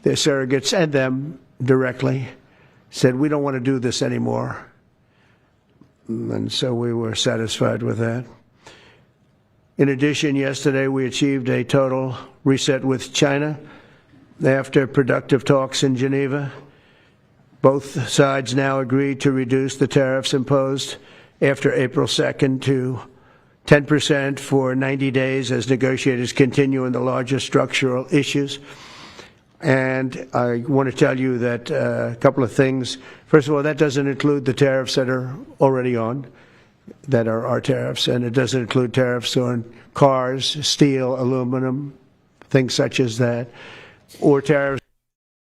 their surrogates and them directly, said, we don't want to do this anymore. And so we were satisfied with that. In addition, yesterday we achieved a total reset with China after productive talks in Geneva. Both sides now agreed to reduce the tariffs imposed after April 2nd to 10% for 90 days as negotiators continue in the larger structural issues. And I want to tell you that a couple of things. First of all, that doesn't include the tariffs that are already on, that are our tariffs, and it doesn't include tariffs on cars, steel, aluminum, things such as that, or tariffs.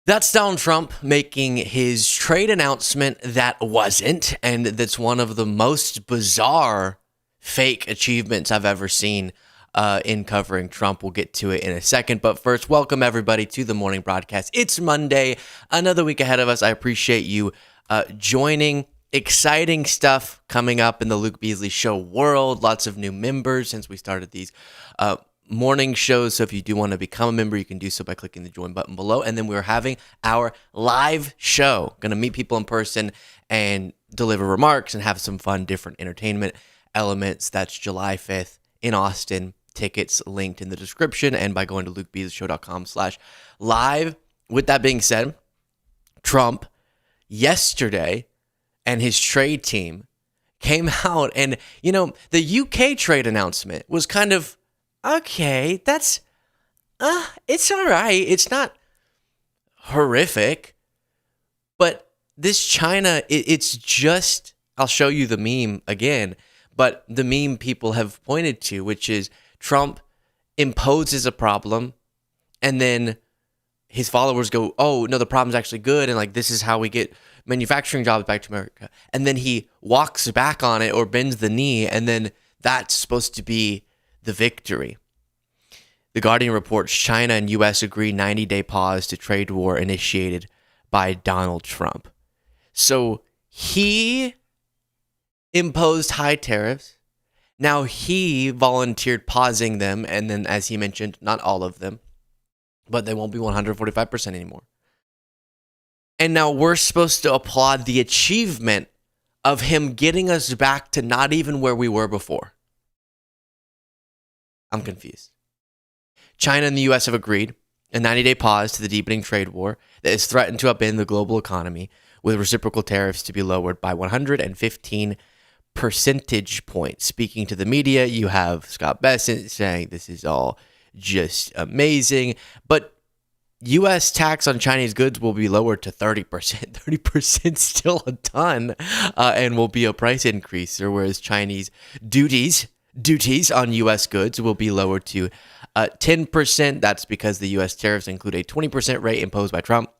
That's Donald Trump making his trade announcement that wasn't, and that's one of the most bizarre fake achievements I've ever seen in covering Trump. We'll get to it in a second, but first, welcome everybody to the morning broadcast. It's Monday, another week ahead of us. I appreciate you joining. Exciting stuff coming up in the Luke Beasley Show world. Lots of new members since we started these morning shows. So if you do want to become a member, you can do so by clicking the join button below. And then we're having our live show. Going to meet people in person and deliver remarks and have some fun, different entertainment elements. That's July 5th in Austin. Tickets linked in the description and by going to lukebeasleyshow.com/live. With that being said, Trump yesterday and his trade team came out, and, you know, the UK trade announcement was kind of, okay, that's, it's all right. It's not horrific, but this China, it's just, I'll show you the meme again, but the meme people have pointed to, which is Trump imposes a problem, and then his followers go, oh, no, the problem's actually good, and like, this is how we get manufacturing jobs back to America. And then he walks back on it or bends the knee, and then that's supposed to be the victory. The Guardian reports China and U.S. agree 90-day pause to trade war initiated by Donald Trump. So he imposed high tariffs. Now he volunteered pausing them, and then, as he mentioned, not all of them, but they won't be 145% anymore. And now we're supposed to applaud the achievement of him getting us back to not even where we were before. I'm confused. China and the U.S. have agreed a 90-day pause to the deepening trade war that is threatened to upend the global economy, with reciprocal tariffs to be lowered by 115 percentage points. Speaking to the media, you have Scott Bessent saying this is all just amazing, but U.S. tax on Chinese goods will be lowered to 30%. 30% still a ton, and will be a price increase. Whereas Chinese duties on U.S. goods will be lowered to 10%. That's because the U.S. tariffs include a 20% rate imposed by Trump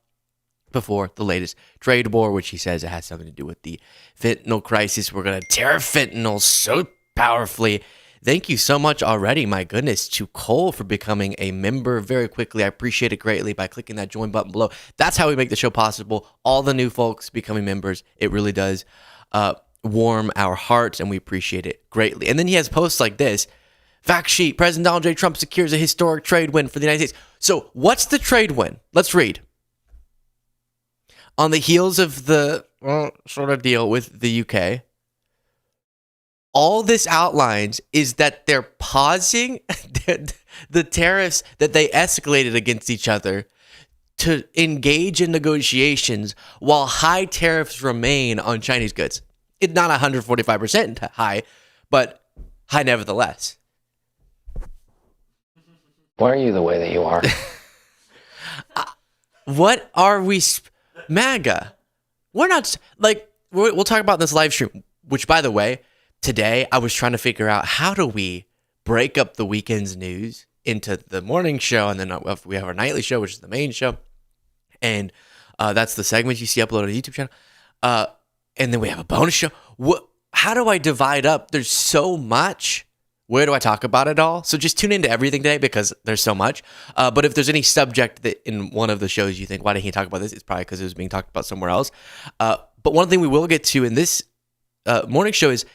before the latest trade war, which he says it has something to do with the fentanyl crisis. We're going to tariff fentanyl so powerfully. Thank you so much already, my goodness, to Cole for becoming a member very quickly. I appreciate it greatly by clicking that join button below. That's how we make the show possible. All the new folks becoming members. It really does warm our hearts, and we appreciate it greatly. And then he has posts like this. Fact sheet, President Donald J. Trump secures a historic trade win for the United States. So what's the trade win? Let's read. On the heels of the sort of deal with the UK, all this outlines is that they're pausing the tariffs that they escalated against each other to engage in negotiations while high tariffs remain on Chinese goods. It's not 145% high, but high nevertheless. Why are you the way that you are? What are we... MAGA. We're not... Like, we'll talk about this live stream, which, by the way, today I was trying to figure out how do we break up the weekend's news into the morning show, and then we have our nightly show, which is the main show, and that's the segments you see uploaded on the YouTube channel, and then we have a bonus show. How do I divide up? There's so much. Where do I talk about it all? So just tune into everything today because there's so much. But if there's any subject that in one of the shows you think, why didn't he talk about this? It's probably because it was being talked about somewhere else. But one thing we will get to in this morning show is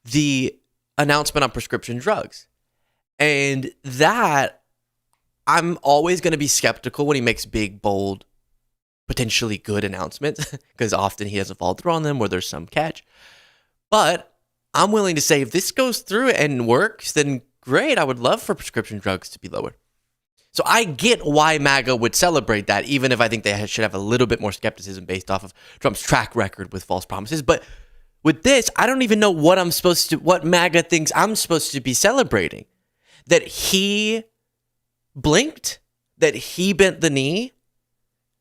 the announcement on prescription drugs. And that I'm always going to be skeptical when he makes big, bold, potentially good announcements because often he doesn't follow through on them or there's some catch. But I'm willing to say if this goes through and works, then great. I would love for prescription drugs to be lowered. So I get why MAGA would celebrate that, even if I think they should have a little bit more skepticism based off of Trump's track record with false promises. But with this, I don't even know what MAGA thinks I'm supposed to be celebrating. That he blinked, that he bent the knee,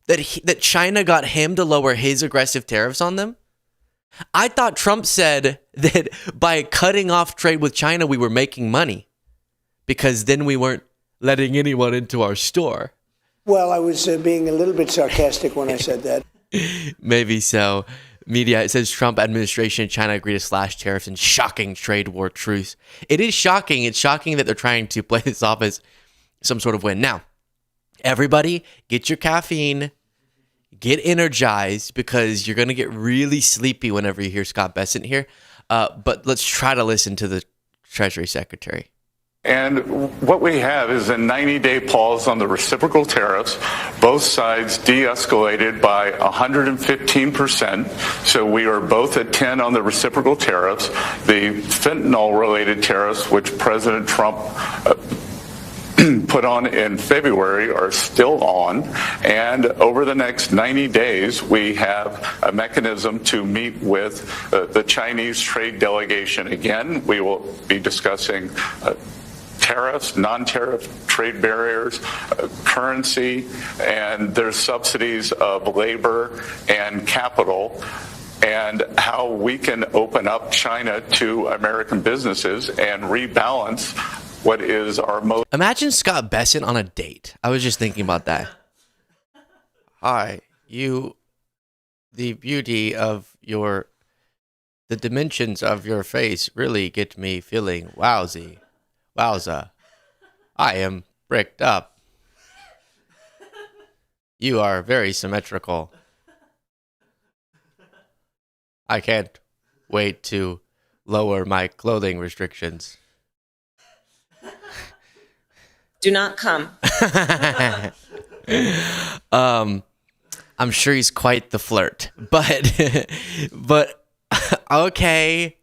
that China got him to lower his aggressive tariffs on them. I thought Trump said that by cutting off trade with China, we were making money because then we weren't letting anyone into our store. Well, I was being a little bit sarcastic when I said that. Maybe so. Media, it says Trump administration and China agree to slash tariffs in shocking trade war truce. It is shocking. It's shocking that they're trying to play this off as some sort of win. Now, everybody, get your caffeine, get energized, because you're going to get really sleepy whenever you hear Scott Bessent here. But let's try to listen to the Treasury Secretary. And what we have is a 90-day pause on the reciprocal tariffs. Both sides de-escalated by 115%. So we are both at 10 on the reciprocal tariffs. The fentanyl-related tariffs, which President Trump put on in February, are still on. And over the next 90 days, we have a mechanism to meet with the Chinese trade delegation. Again, we will be discussing tariffs, non-tariff trade barriers, currency, and there's subsidies of labor and capital, and how we can open up China to American businesses and rebalance what is our most... Imagine Scott Bessent on a date. I was just thinking about that. Hi, the beauty of the dimensions of your face really get me feeling wowsy. Wowza, I am bricked up. You are very symmetrical. I can't wait to lower my clothing restrictions. Do not come. I'm sure he's quite the flirt, but okay.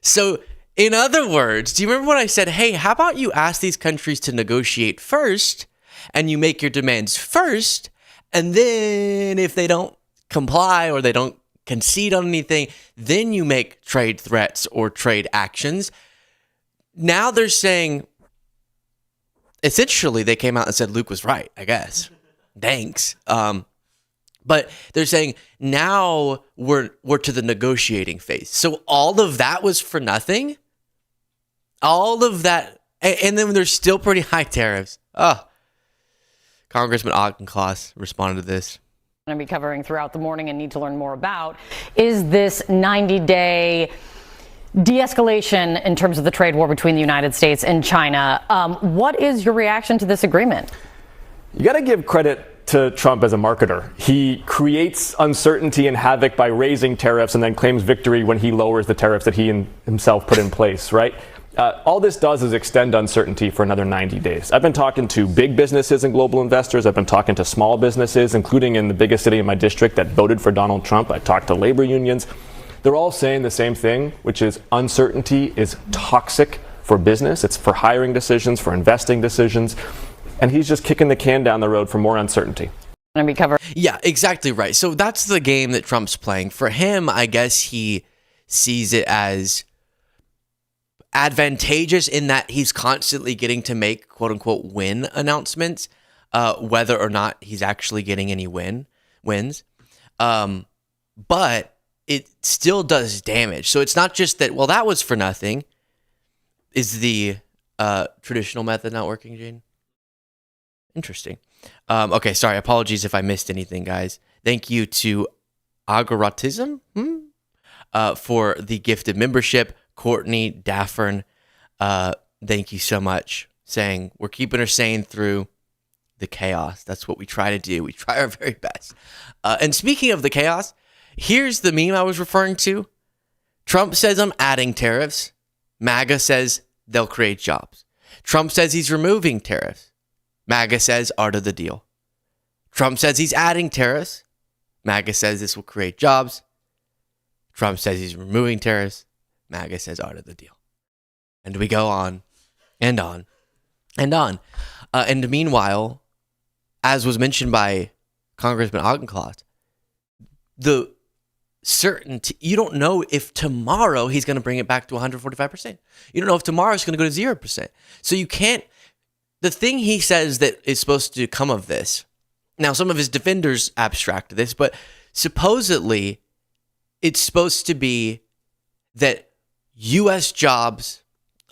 So, in other words, do you remember when I said, hey, how about you ask these countries to negotiate first and you make your demands first, and then if they don't comply or they don't concede on anything, then you make trade threats or trade actions. Now they're saying, essentially, they came out and said Luke was right, I guess. Thanks. But they're saying now we're to the negotiating phase. So all of that was for nothing? All of that, and then there's still pretty high tariffs. Oh, Congressman Auchincloss responded to this. Going to be covering throughout the morning and need to learn more about is this 90-day de-escalation in terms of the trade war between the United States and China. What is your reaction to this agreement? You got to give credit to Trump as a marketer. He creates uncertainty and havoc by raising tariffs and then claims victory when he lowers the tariffs that he himself put in place, right? All this does is extend uncertainty for another 90 days. I've been talking to big businesses and global investors. I've been talking to small businesses, including in the biggest city in my district that voted for Donald Trump. I talked to labor unions. They're all saying the same thing, which is uncertainty is toxic for business. It's for hiring decisions, for investing decisions. And he's just kicking the can down the road for more uncertainty. Yeah, exactly right. So that's the game that Trump's playing. For him, I guess he sees it as advantageous in that he's constantly getting to make quote unquote win announcements, whether or not he's actually getting any wins. But it still does damage. So it's not just that, well, that was for nothing. Is the traditional method not working, Gene? Interesting. Okay, sorry. Apologies if I missed anything, guys. Thank you to Agoratism for the gifted membership. Courtney Daffern, thank you so much. Saying we're keeping her sane through the chaos. That's what we try to do. We try our very best. And speaking of the chaos, here's the meme I was referring to. Trump says I'm adding tariffs. MAGA says they'll create jobs. Trump says he's removing tariffs. MAGA says art of the deal. Trump says he's adding tariffs. MAGA says this will create jobs. Trump says he's removing tariffs. MAGA says art of the deal. And we go on and on and on. And meanwhile, as was mentioned by Congressman Auchincloss, the certainty, you don't know if tomorrow he's going to bring it back to 145%. You don't know if tomorrow it's going to go to 0%. So you can't, the thing he says that is supposed to come of this, now some of his defenders abstract this, but supposedly it's supposed to be that U.S. jobs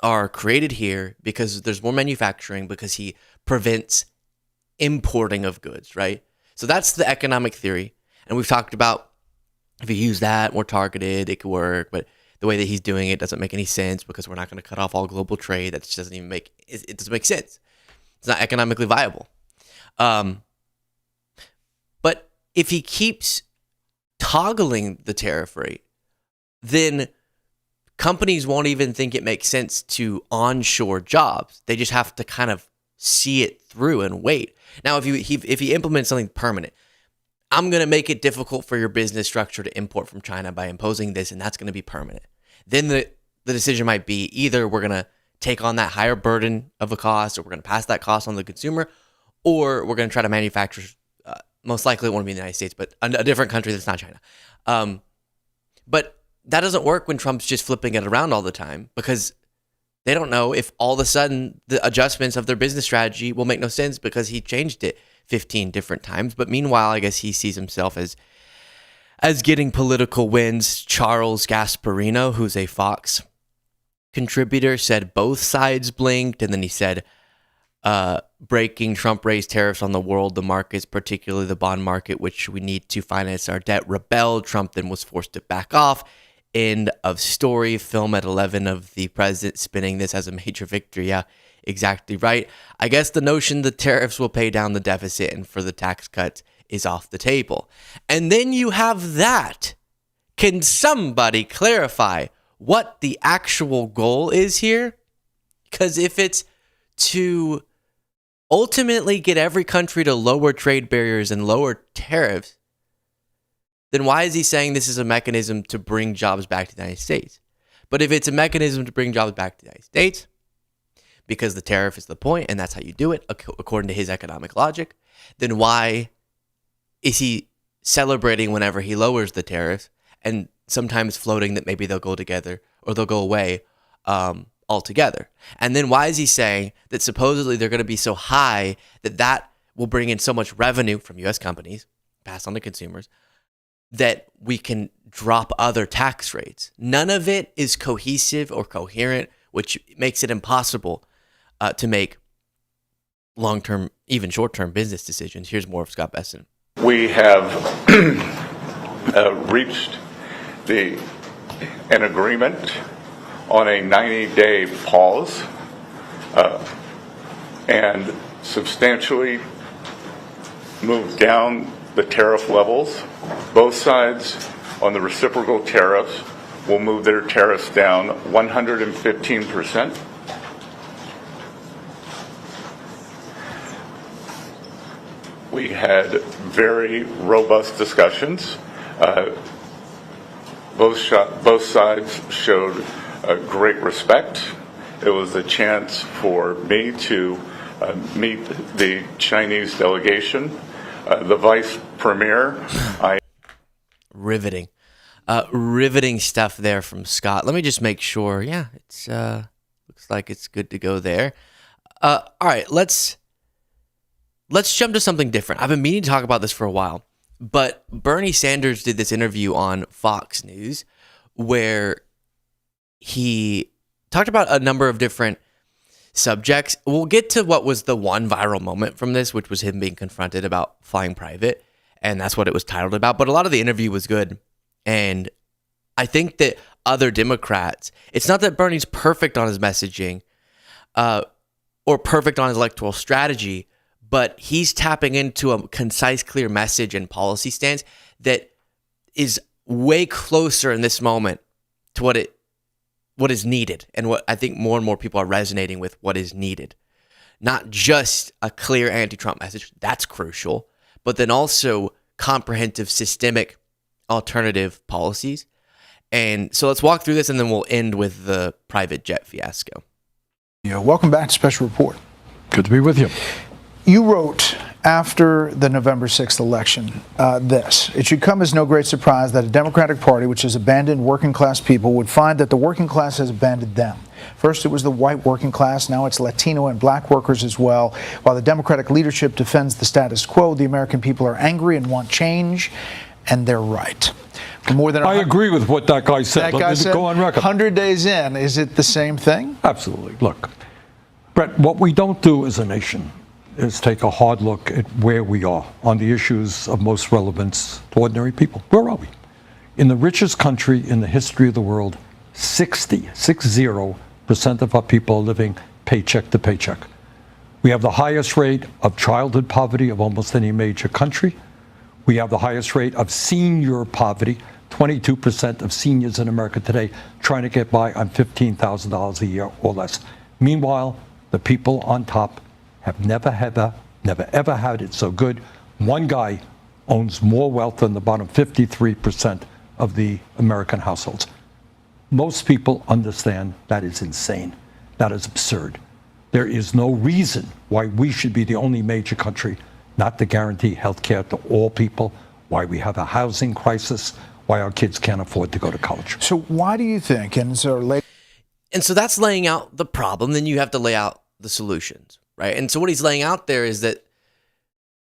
are created here because there's more manufacturing, because he prevents importing of goods, right? So that's the economic theory. And we've talked about if you use that more targeted, it could work. But the way that he's doing it doesn't make any sense because we're not going to cut off all global trade. That just doesn't even make, it doesn't make sense. It's not economically viable. But if he keeps toggling the tariff rate, then companies won't even think it makes sense to onshore jobs. They just have to kind of see it through and wait. Now, if he implements something permanent, I'm going to make it difficult for your business structure to import from China by imposing this, and that's going to be permanent. Then the decision might be either we're going to take on that higher burden of a cost, or we're going to pass that cost on the consumer, or we're going to try to manufacture, most likely it won't be in the United States, but a different country that's not China. But that doesn't work when Trump's just flipping it around all the time, because they don't know if all of a sudden the adjustments of their business strategy will make no sense because he changed it 15 different times. But meanwhile, I guess he sees himself as getting political wins. Charles Gasparino, who's a Fox contributor, said both sides blinked, and then he said, breaking Trump raised tariffs on the world, the markets, particularly the bond market, which we need to finance our debt, rebelled. Trump then was forced to back off. End of story. Film at 11 of the president spinning this as a major victory. Yeah, exactly right. I guess the notion that tariffs will pay down the deficit and for the tax cuts is off the table. And then you have that. Can somebody clarify what the actual goal is here? Because if it's to ultimately get every country to lower trade barriers and lower tariffs, then why is he saying this is a mechanism to bring jobs back to the United States? But if it's a mechanism to bring jobs back to the United States, because the tariff is the point and that's how you do it, according to his economic logic, then why is he celebrating whenever he lowers the tariffs and sometimes floating that maybe they'll go together or they'll go away altogether? And then why is he saying that supposedly they're going to be so high that will bring in so much revenue from U.S. companies, passed on to consumers, that we can drop other tax rates? None of it is cohesive or coherent, which makes it impossible to make long-term, even short-term business decisions. Here's more of Scott Besson. We have reached an agreement on a 90-day pause and substantially moved down the tariff levels. Both sides on the reciprocal tariffs will move their tariffs down 115%. We had very robust discussions. Both sides showed great respect. It was a chance for me to meet the Chinese delegation. The vice premier. Riveting. Riveting stuff there from Scott. Let me just make sure. Yeah, it's looks like it's good to go there. All right, let's jump to something different. I've been meaning to talk about this for a while, but Bernie Sanders did this interview on Fox News where he talked about a number of different subjects. We'll get to what was the one viral moment from this, which was him being confronted about flying private, and that's what it was titled about. But a lot of the interview was good, and I think that other Democrats, it's not that Bernie's perfect on his messaging or perfect on his electoral strategy, but he's tapping into a concise, clear message and policy stance that is way closer in this moment to what is needed, and what I think more and more people are resonating with what is needed. not just a clear anti-Trump message, that's crucial, but then also comprehensive systemic alternative policies. And so let's walk through this and then we'll end with the private jet fiasco. Yeah, welcome back to Special Report. Good to be with you. You wrote after the November 6th election this: it should come as no great surprise that a Democratic Party which has abandoned working class people would find that the working class has abandoned them. First it was the white working class, now it's Latino and black workers as well. While the Democratic leadership defends the status quo, the American people are angry and want change, and they're right. For more than I agree with what that guy said. That guy said, go on record. 100 days in, is it the same thing? Absolutely. Look, Brett, what we don't do as a nation is take a hard look at where we are on the issues of most relevance to ordinary people. Where are we? In the richest country in the history of the world, 60% of our people are living paycheck to paycheck. We have the highest rate of childhood poverty of almost any major country. We have the highest rate of senior poverty. 22% of seniors in America today trying to get by on $15,000 a year or less. Meanwhile, the people on top have never ever had it so good. One guy owns more wealth than the bottom 53% of the American households. Most people understand that is insane. That is absurd. There is no reason why we should be the only major country not to guarantee health care to all people, why we have a housing crisis, why our kids can't afford to go to college. So why do you think, and so that's laying out the problem, then you have to lay out the solutions, right? And so what he's laying out there is that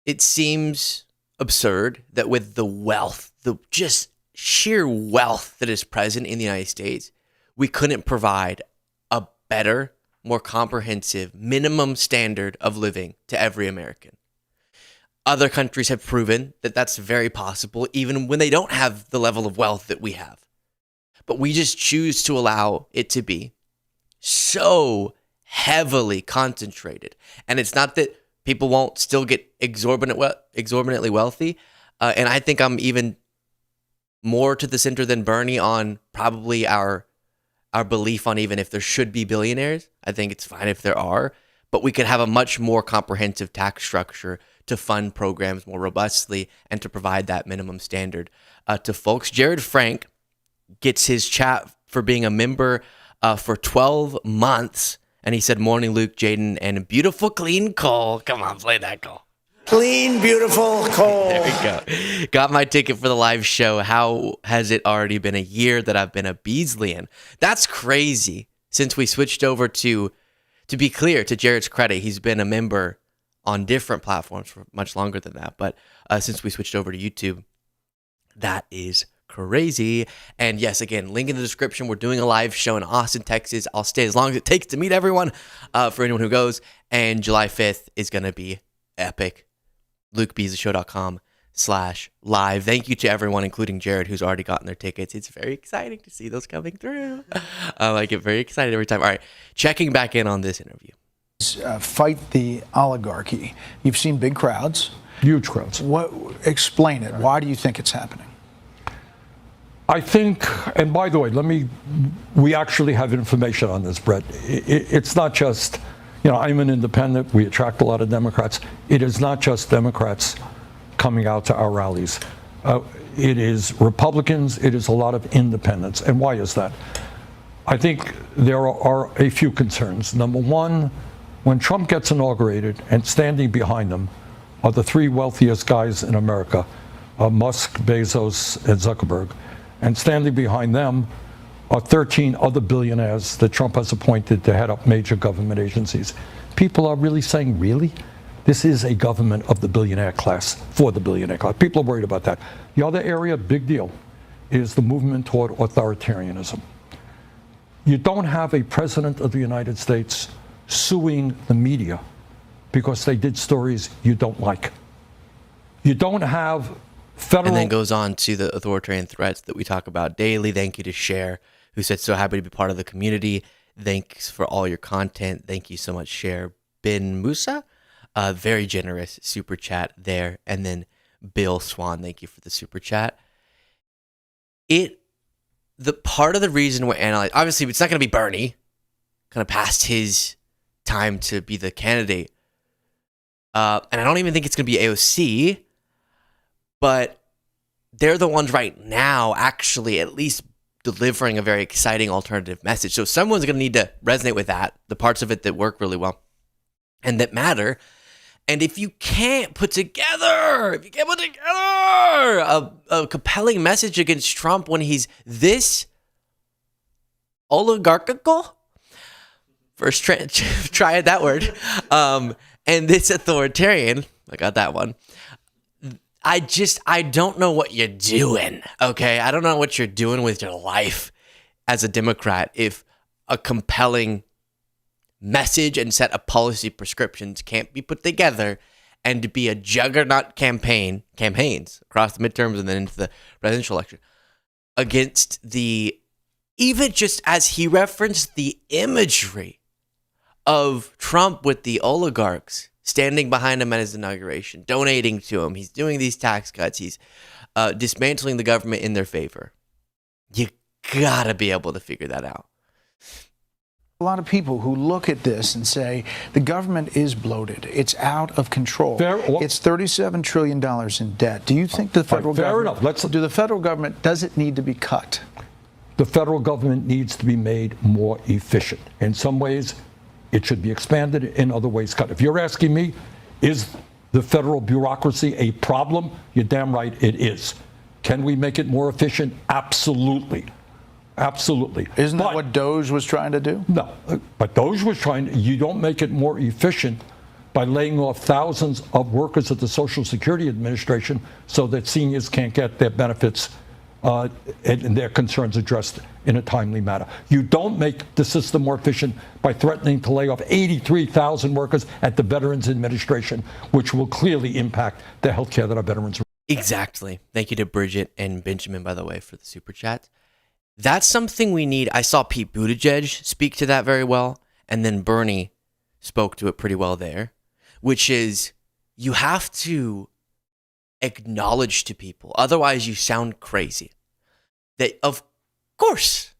it seems absurd that with the wealth, the just sheer wealth that is present in the United States, we couldn't provide a better, more comprehensive minimum standard of living to every American. Other countries have proven that that's very possible, even when they don't have the level of wealth that we have. But we just choose to allow it to be so heavily concentrated. And it's not that people won't still get exorbitantly wealthy. And I think I'm even more to the center than Bernie on probably our belief on even if there should be billionaires. I think it's fine if there are, but we could have a much more comprehensive tax structure to fund programs more robustly and to provide that minimum standard to folks. Jared Frank gets his chat for being a member for 12 months. And he said, "Morning, Luke, Jaden, and beautiful, clean Cole." Come on, play that call. Clean, beautiful Cole. There we go. Got my ticket for the live show. How has it already been a year that I've been a Beasleyan? That's crazy. Since we switched over to be clear, to Jared's credit, he's been a member on different platforms for much longer than that. But since we switched over to YouTube, that is crazy. And yes, again, link in the description. We're doing a live show in Austin, Texas. I'll stay as long as it takes to meet everyone for anyone who goes. And July 5th is going to be epic. LukeBeasleyShow.com/live. Thank you to everyone, including Jared, who's already gotten their tickets. It's very exciting to see those coming through. I get very excited every time. All right, checking back in on this interview. Fight the oligarchy. You've seen big crowds. Huge crowds. Explain it. Why do you think it's happening? I think, and by the way, we actually have information on this, Brett. It's not just, I'm an independent. We attract a lot of Democrats. It is not just Democrats coming out to our rallies. It is Republicans. It is a lot of independents. And why is that? I think there are a few concerns. Number one, when Trump gets inaugurated and standing behind him are the three wealthiest guys in America, Musk, Bezos, and Zuckerberg. And standing behind them are 13 other billionaires that Trump has appointed to head up major government agencies. People are really saying, really? This is a government of the billionaire class, for the billionaire class. People are worried about that. The other area, big deal, is the movement toward authoritarianism. You don't have a president of the United States suing the media because they did stories you don't like. You don't have federal... And then goes on to the authoritarian threats that we talk about daily. Thank you to Cher, who said, "So happy to be part of the community. Thanks for all your content." Thank you so much, Cher. Ben Musa, very generous super chat there. And then Bill Swan, thank you for the super chat. The part of the reason we're analyzing, obviously it's not going to be Bernie, kind of past his time to be the candidate. And I don't even think it's going to be AOC, but they're the ones right now actually at least delivering a very exciting alternative message. So someone's going to need to resonate with that, the parts of it that work really well and that matter. And if you can't put together a compelling message against Trump when he's this oligarchical, first try that word, and this authoritarian, I got that one. I don't know what you're doing, okay? I don't know what you're doing with your life as a Democrat if a compelling message and set of policy prescriptions can't be put together and to be a juggernaut campaigns across the midterms and then into the presidential election against even just as he referenced the imagery of Trump with the oligarchs standing behind him at his inauguration, donating to him. He's doing these tax cuts. He's dismantling the government in their favor. You gotta be able to figure that out. A lot of people who look at this and say the government is bloated. It's out of control. It's $37 trillion in debt. Do you think the federal government, does it need to be cut? The federal government needs to be made more efficient. In some ways, it should be expanded. In other ways, cut. If you're asking me, is the federal bureaucracy a problem? You're damn right it is. Can we make it more efficient? Absolutely. Absolutely. Isn't that what Doge was trying to do? No, but Doge was you don't make it more efficient by laying off thousands of workers at the Social Security Administration so that seniors can't get their benefits and their concerns addressed in a timely manner. You don't make the system more efficient by threatening to lay off 83,000 workers at the Veterans Administration, which will clearly impact the health care that our veterans receive. Exactly. Thank you to Bridget and Benjamin, by the way, for the super chat. That's something we need. I saw Pete Buttigieg speak to that very well, and then Bernie spoke to it pretty well there, which is you have to acknowledge to people, otherwise you sound crazy, that of course,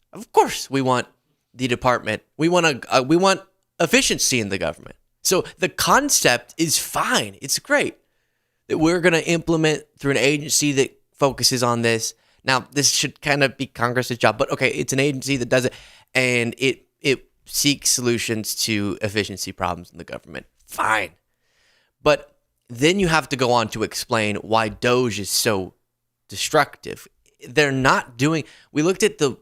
we want the department, we want efficiency in the government. So the concept is fine. It's great that we're going to implement through an agency that focuses on this. Now, this should kind of be Congress's job, but okay, it's an agency that does it, and it seeks solutions to efficiency problems in the government. Fine. But then you have to go on to explain why Doge is so destructive. They're not doing, we looked at the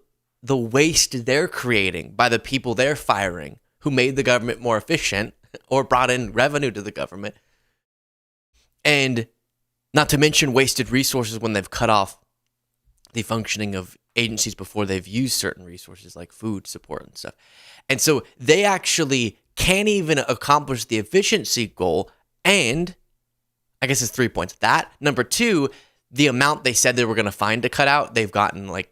waste they're creating by the people they're firing who made the government more efficient or brought in revenue to the government. And not to mention wasted resources when they've cut off the functioning of agencies before they've used certain resources like food support and stuff. And so they actually can't even accomplish the efficiency goal. And I guess it's 3 points. That, number two, the amount they said they were going to find to cut out, they've gotten like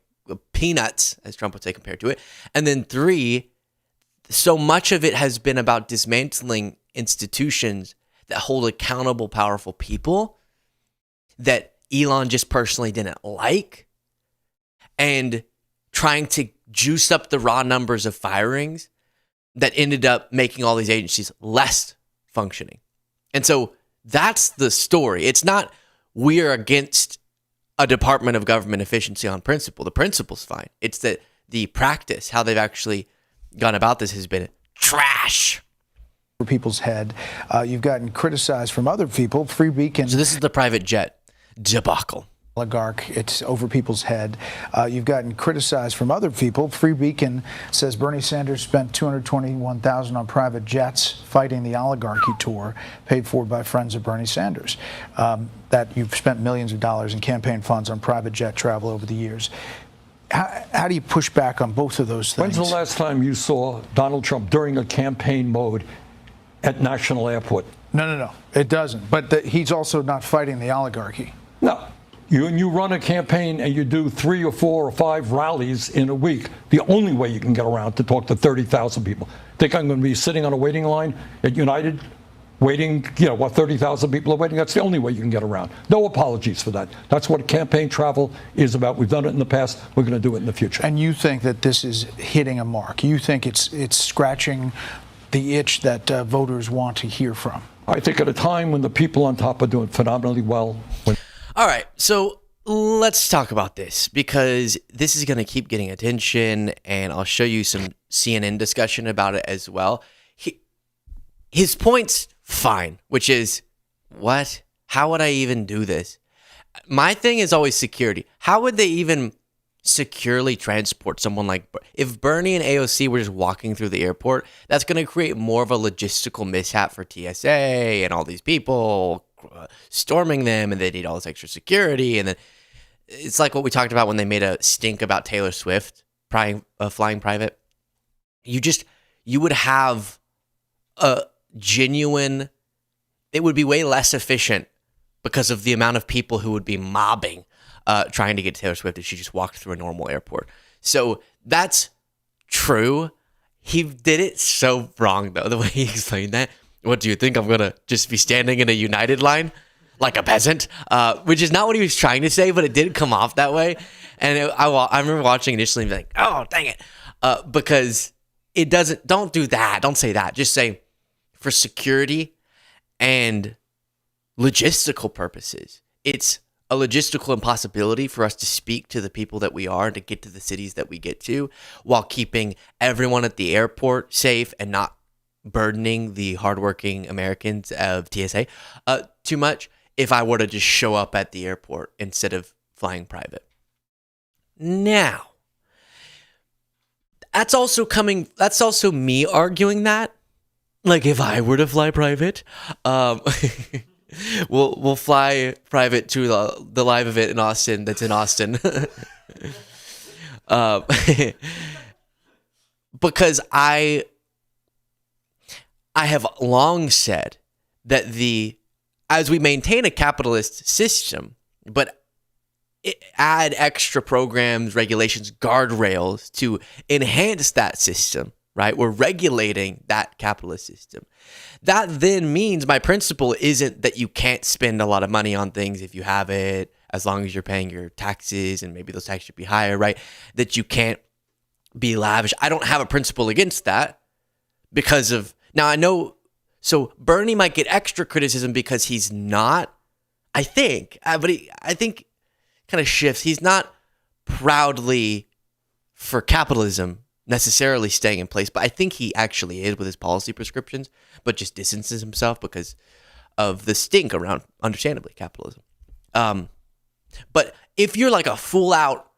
peanuts, as Trump would say, compared to it. And then three, so much of it has been about dismantling institutions that hold accountable, powerful people that Elon just personally didn't like, and trying to juice up the raw numbers of firings that ended up making all these agencies less functioning. And so that's the story. It's not we're against a Department of Government efficiency on principle. The principle's fine. It's that the practice, how they've actually gone about this, has been trash. For people's head. You've gotten criticized from other people. Free Beacon. So this is the private jet debacle. Oligarch, it's over people's head. You've gotten criticized from other people. Free Beacon says Bernie Sanders spent $221,000 on private jets fighting the oligarchy tour, paid for by friends of Bernie Sanders. That you've spent millions of dollars in campaign funds on private jet travel over the years. How do you push back on both of those things? When's the last time you saw Donald Trump during a campaign mode at National Airport? No, it doesn't. But he's also not fighting the oligarchy. No. You run a campaign and you do 3 or 4 or 5 rallies in a week. The only way you can get around to talk to 30,000 people. Think I'm going to be sitting on a waiting line at United waiting, 30,000 people are waiting? That's the only way you can get around. No apologies for that. That's what campaign travel is about. We've done it in the past. We're going to do it in the future. And you think that this is hitting a mark? You think it's scratching the itch that voters want to hear from? I think at a time when the people on top are doing phenomenally well. All right, so let's talk about this because this is going to keep getting attention, and I'll show you some CNN discussion about it as well. His point's fine, which is, what? How would I even do this? My thing is always security. How would they even securely transport someone like, if Bernie and AOC were just walking through the airport, that's going to create more of a logistical mishap for TSA and all these people storming them, and they need all this extra security. And then it's like what we talked about when they made a stink about Taylor Swift flying private. You would have a genuine, it would be way less efficient because of the amount of people who would be mobbing trying to get Taylor Swift if she just walked through a normal airport. So that's true. He did it so wrong, though, the way he explained that. What do you think? I'm going to just be standing in a United line like a peasant? Which is not what he was trying to say, but it did come off that way. And I remember watching initially and being like, oh, dang it. Because it doesn't, don't do that. Don't say that. Just say, for security and logistical purposes, it's a logistical impossibility for us to speak to the people that we are and to get to the cities that we get to while keeping everyone at the airport safe and not burdening the hardworking Americans of TSA too much if I were to just show up at the airport instead of flying private. Now, that's also me arguing that. Like, if I were to fly private, we'll fly private to the live event in Austin. That's in Austin, because I have long said that as we maintain a capitalist system, but add extra programs, regulations, guardrails to enhance that system. Right? We're regulating that capitalist system. That then means my principle isn't that you can't spend a lot of money on things if you have it, as long as you're paying your taxes, and maybe those taxes should be higher, right? That you can't be lavish. I don't have a principle against that because of, now I know, so Bernie might get extra criticism because he's not, I think, I think kind of shifts. He's not proudly for capitalism necessarily staying in place, but I think he actually is with his policy prescriptions, but just distances himself because of the stink around, understandably, capitalism. But if you're like a full out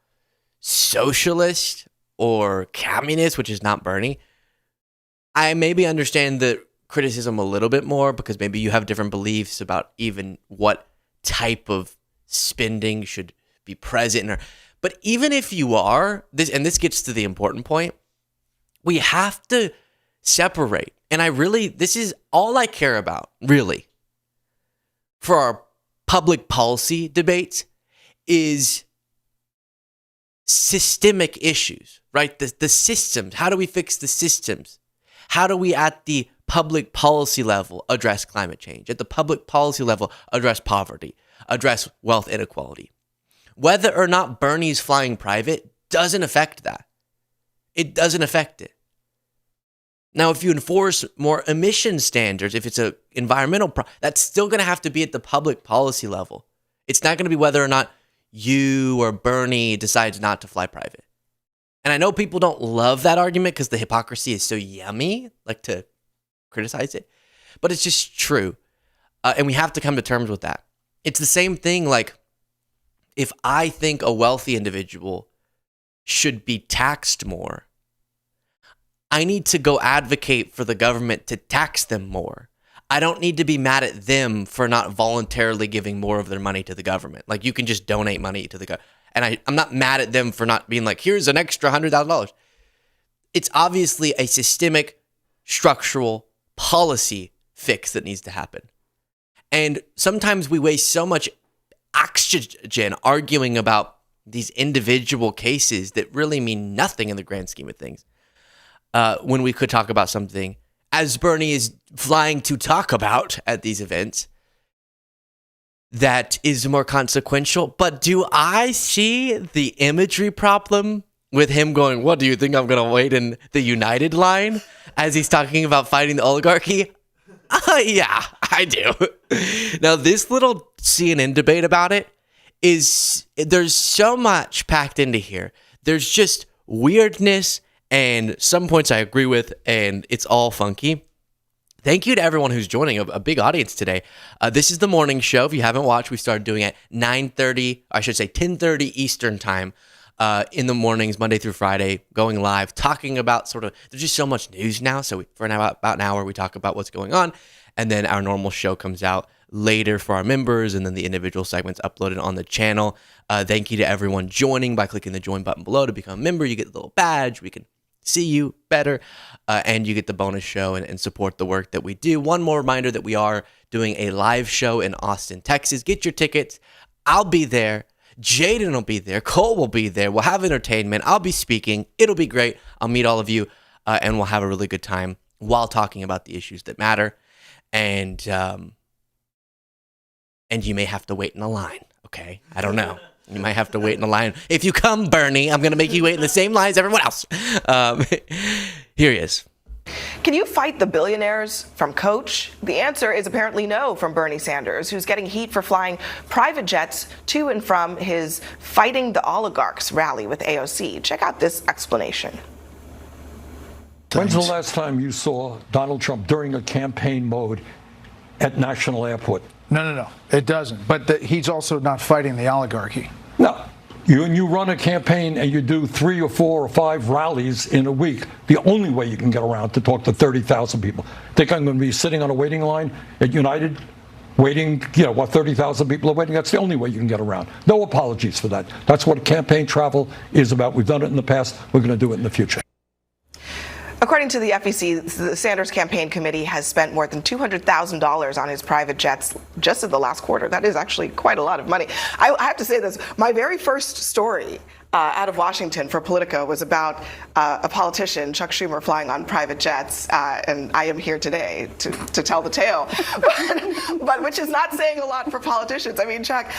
socialist or communist, which is not Bernie, I maybe understand the criticism a little bit more because maybe you have different beliefs about even what type of spending should be present. But even if you are, this gets to the important point, we have to separate. And this is all I care about, really, for our public policy debates is systemic issues, right? The systems. How do we fix the systems? How do we, at the public policy level, address climate change? At the public policy level, address poverty, address wealth inequality? Whether or not Bernie's flying private doesn't affect that. It doesn't affect it. Now, if you enforce more emission standards, if it's an environmental that's still going to have to be at the public policy level. It's not going to be whether or not you or Bernie decides not to fly private. And I know people don't love that argument because the hypocrisy is so yummy, like to criticize it. But it's just true. And we have to come to terms with that. It's the same thing like, if I think a wealthy individual should be taxed more, I need to go advocate for the government to tax them more. I don't need to be mad at them for not voluntarily giving more of their money to the government. Like, you can just donate money to the government. And I'm not mad at them for not being like, here's an extra $100,000. It's obviously a systemic, structural policy fix that needs to happen. And sometimes we waste so much oxygen arguing about these individual cases that really mean nothing in the grand scheme of things. When we could talk about something, as Bernie is flying to talk about at these events, that is more consequential. But do I see the imagery problem with him going, "What do you think I'm going to wait in the United line?" as he's talking about fighting the oligarchy? Yeah, I do. Now, this little CNN debate about it there's so much packed into here. There's just weirdness and some points I agree with, and it's all funky. Thank you to everyone who's joining, a big audience today. This is the morning show. If you haven't watched, we started doing it at 9:30, I should say 10:30 Eastern time in the mornings, Monday through Friday, going live, talking about there's just so much news now. So for about an hour, we talk about what's going on. And then our normal show comes out later for our members, and then the individual segments uploaded on the channel. Thank you to everyone joining by clicking the join button below to become a member. You get the little badge. We can see you better, and you get the bonus show and support the work that we do. One more reminder that we are doing a live show in Austin, Texas. Get your tickets. I'll be there. Jaden will be there. Cole will be there. We'll have entertainment. I'll be speaking. It'll be great. I'll meet all of you, and we'll have a really good time while talking about the issues that matter. And you may have to wait in a line, okay? I don't know. You might have to wait in a line. If you come, Bernie, I'm going to make you wait in the same line as everyone else. Here he is. Can you fight the billionaires from Coach? The answer is apparently no from Bernie Sanders, who's getting heat for flying private jets to and from his Fighting the Oligarchs rally with AOC. Check out this explanation. When's the last time you saw Donald Trump during a campaign mode at National Airport? No. It doesn't. But he's also not fighting the oligarchy. No. You run a campaign and you do 3 or 4 or 5 rallies in a week. The only way you can get around to talk to 30,000 people. Think I'm going to be sitting on a waiting line at United waiting, 30,000 people are waiting? That's the only way you can get around. No apologies for that. That's what campaign travel is about. We've done it in the past. We're going to do it in the future. According to the FEC, the Sanders campaign committee has spent more than $200,000 on his private jets just in the last quarter. That is actually quite a lot of money. I have to say this. My very first story out of Washington for Politico was about a politician, Chuck Schumer, flying on private jets, and I am here today to tell the tale, but which is not saying a lot for politicians. I mean, Chuck,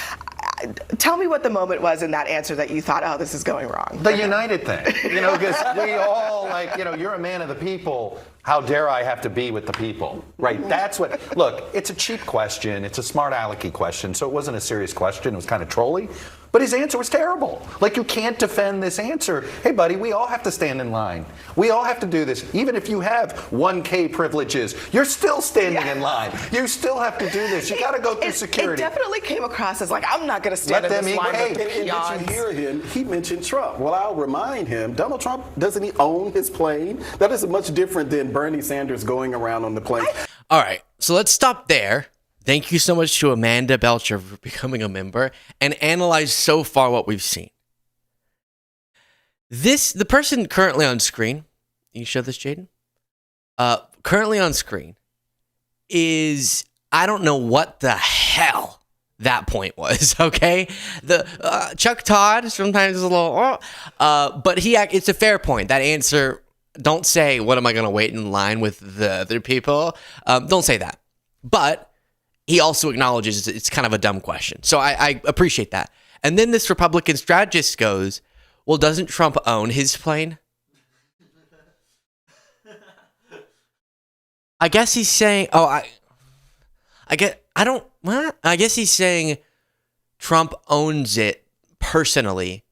tell me what the moment was in that answer that you thought, oh, this is going wrong. The United thing, because we all you're a man of the people. How dare I have to be with the people, right? That's what, look, it's a cheap question. It's a smart alecky question. So it wasn't a serious question. It was kind of trolly. But his answer was terrible. You can't defend this answer. Hey, buddy, we all have to stand in line. We all have to do this. Even if you have 1K privileges, you're still standing in line. You still have to do this. You got to go through security. It definitely came across as I'm not going to stand in this line. And did you hear him? He mentioned Trump. Well, I'll remind him, Donald Trump, doesn't he own his plane? That is much different than Bernie Sanders going around on the plane. All right, so let's stop there. Thank you so much to Amanda Belcher for becoming a member and analyze so far what we've seen. The person currently on screen, you show this, Jaden? Currently on screen is, I don't know what the hell that point was, okay? The Chuck Todd sometimes is a little, but it's a fair point. That answer, don't say, what am I going to wait in line with the other people? Don't say that. But he also acknowledges it's kind of a dumb question. So I appreciate that. And then this Republican strategist goes, well, doesn't Trump own his plane? I guess he's saying, I guess he's saying Trump owns it personally.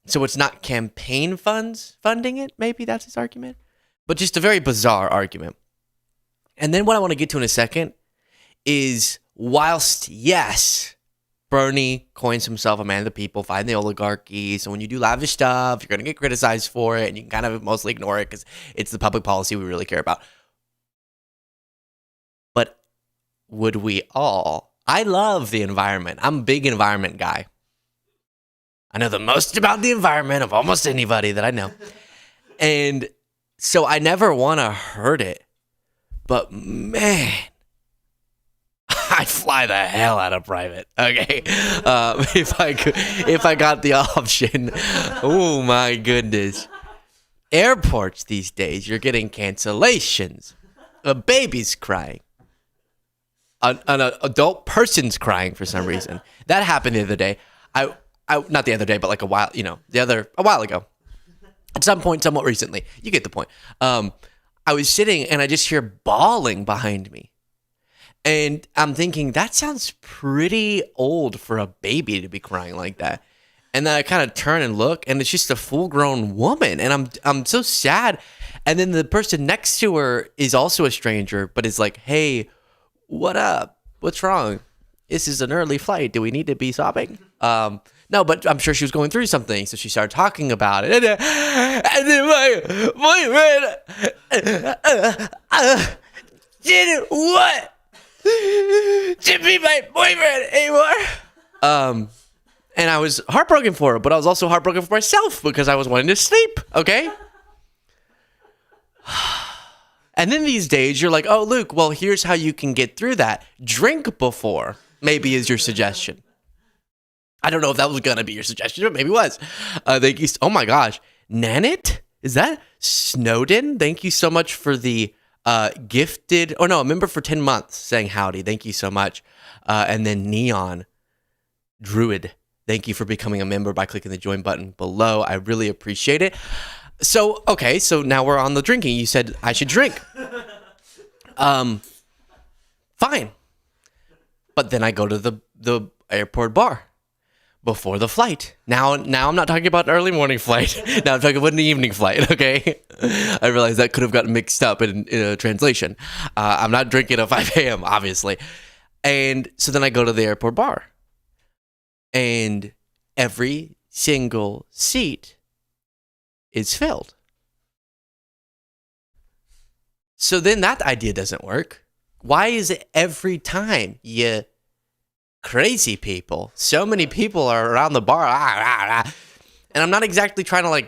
So it's not campaign funds funding it. Maybe that's his argument. But just a very bizarre argument. And then what I want to get to in a second is, whilst, yes, Bernie coins himself a man of the people, fighting the oligarchy. So when you do lavish stuff, you're going to get criticized for it, and you can kind of mostly ignore it because it's the public policy we really care about. But would we all? I love the environment. I'm a big environment guy. I know the most about the environment of almost anybody that I know. And so I never want to hurt it. But man, I'd fly the hell out of private. Okay, if I got the option. Oh my goodness, airports these days, you're getting cancellations. A baby's crying. An adult person's crying for some reason. That happened the other day. not the other day, but like a while ago. At some point, somewhat recently. You get the point. I was sitting and I just hear bawling behind me. And I'm thinking, that sounds pretty old for a baby to be crying like that. And then I kind of turn and look, and it's just a full-grown woman. And I'm so sad. And then the person next to her is also a stranger, but is like, hey, what up? What's wrong? This is an early flight. Do we need to be sobbing? No, but I'm sure she was going through something, so she started talking about it. And then my boyfriend didn't want to be my boyfriend anymore. And I was heartbroken for her, but I was also heartbroken for myself because I was wanting to sleep, okay? And then these days, you're like, oh, Luke, well, here's how you can get through that. Drink before, maybe is your suggestion. I don't know if that was going to be your suggestion, but maybe it was. Thank you. Oh, my gosh. Nanit? Is that Snowden? Thank you so much for the gifted, a member for 10 months saying howdy. Thank you so much. And then Neon Druid. Thank you for becoming a member by clicking the join button below. I really appreciate it. So, okay, so now we're on the drinking. You said I should drink. Fine. But then I go to the airport bar before the flight. Now I'm not talking about an early morning flight. Now I'm talking about an evening flight, okay? I realize that could have gotten mixed up in a translation. I'm not drinking at 5 a.m., obviously. And so then I go to the airport bar. And every single seat is filled. So then that idea doesn't work. Why is it every time you crazy people, so many people are around the bar, and I'm not exactly trying to like,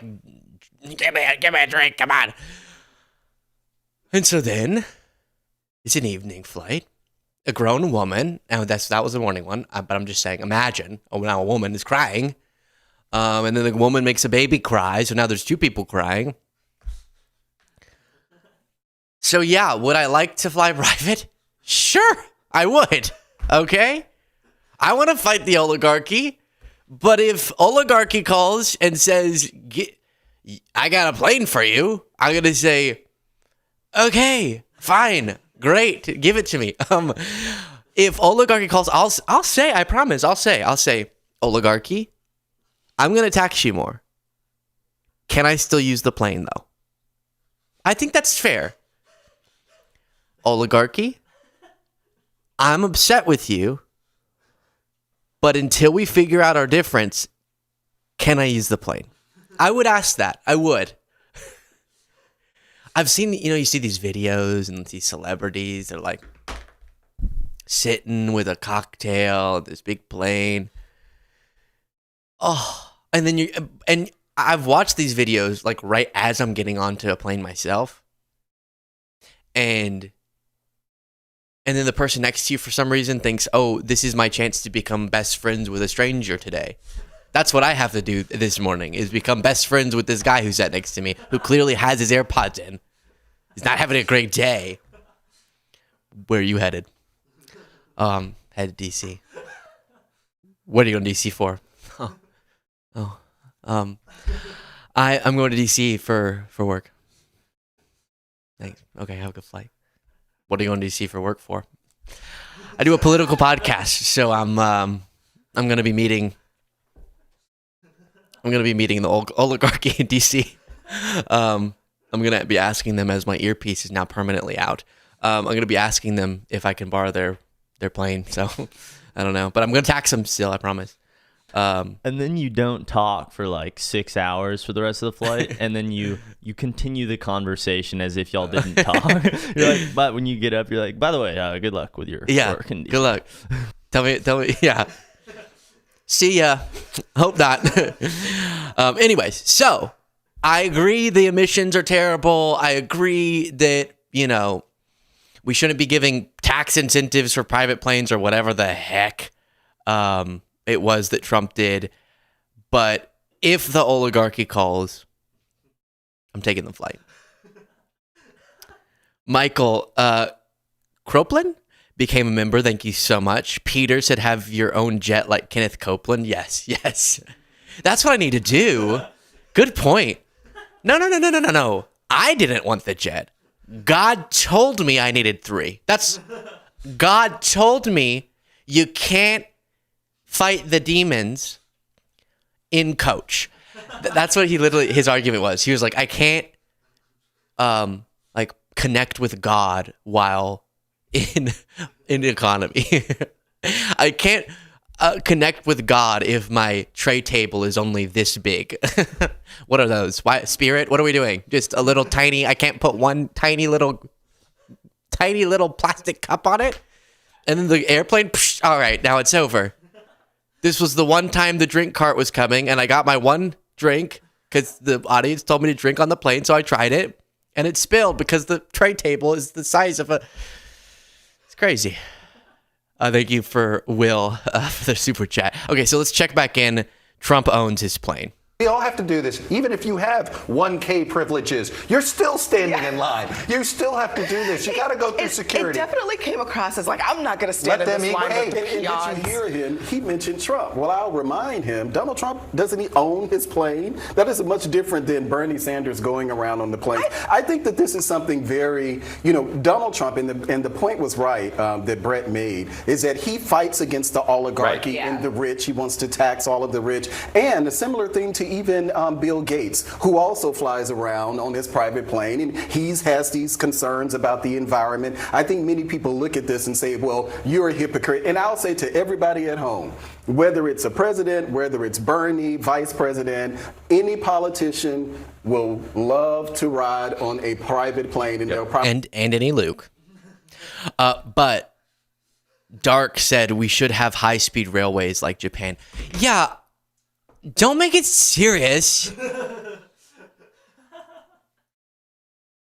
give me a drink, come on. And so then it's an evening flight. A grown woman, and that was the morning one, but I'm just saying, imagine, now a woman is crying, and then the woman makes a baby cry, so now there's two people crying. So yeah, would I like to fly private? Sure, I would, okay? I want to fight the oligarchy, but if oligarchy calls and says, I got a plane for you, I'm going to say, okay, fine. Great, give it to me. If oligarchy calls, I'll say, I promise, I'll say, oligarchy, I'm going to tax you more. Can I still use the plane though? I think that's fair. Oligarchy, I'm upset with you, but until we figure out our difference, can I use the plane? I would ask that. I would. I've seen, you see these videos and these celebrities, they're like sitting with a cocktail, this big plane. Oh, and then and I've watched these videos like right as I'm getting onto a plane myself. And then the person next to you for some reason thinks, oh, this is my chance to become best friends with a stranger today. That's what I have to do this morning, is become best friends with this guy who sat next to me, who clearly has his AirPods in. He's not having a great day. Where are you headed? Headed to DC. What are you going to DC for? I'm going to DC for work. Thanks. Okay, have a good flight. What are you going to DC for work for? I do a political podcast, so I'm going to be meeting the oligarchy in DC. I'm going to be asking them, as my earpiece is now permanently out. I'm going to be asking them if I can borrow their plane. So I don't know, but I'm going to tax them still, I promise. And then you don't talk for like 6 hours for the rest of the flight, and then you continue the conversation as if y'all didn't talk. You're like, but when you get up, you're like, by the way, good luck with your work. Good luck. Tell me, yeah. See ya. Hope not. Anyways, so I agree the emissions are terrible. I agree that, we shouldn't be giving tax incentives for private planes or whatever the heck it was that Trump did. But if the oligarchy calls, I'm taking the flight. Michael Croplin, became a member. Thank you so much. Peter said, have your own jet like Kenneth Copeland. Yes, yes. That's what I need to do. Good point. No. I didn't want the jet. God told me I needed 3. God told me you can't fight the demons in coach. That's what his argument was. He was like, I can't like connect with God while in economy. I can't connect with God if my tray table is only this big. What are those? Why, Spirit? What are we doing? Just a little tiny, I can't put one tiny little plastic cup on it? And then the airplane, psh, all right, now it's over. This was the one time the drink cart was coming, and I got my one drink because the audience told me to drink on the plane, so I tried it, and it spilled because the tray table is the size of a... It's crazy. Thank you for Will for the super chat. Okay, so let's check back in. Trump owns his plane. We all have to do this. Even if you have 1K privileges, you're still standing in line. You still have to do this. You got to go through security. It definitely came across as like, I'm not going to stand in this line. And did you hear him? He mentioned Trump. Well, I'll remind him, Donald Trump, doesn't he own his plane? That is much different than Bernie Sanders going around on the plane. I think that this is something very, Donald Trump, and the point was right that Brett made, is that he fights against the oligarchy and the rich. He wants to tax all of the rich. And a similar thing to even Bill Gates, who also flies around on his private plane, and he has these concerns about the environment. I think many people look at this and say, well, you're a hypocrite. And I'll say to everybody at home, whether it's a president, whether it's Bernie, vice president, any politician will love to ride on a private plane. And any Luke. But Dark said we should have high-speed railways like Japan. Yeah. Don't make it serious.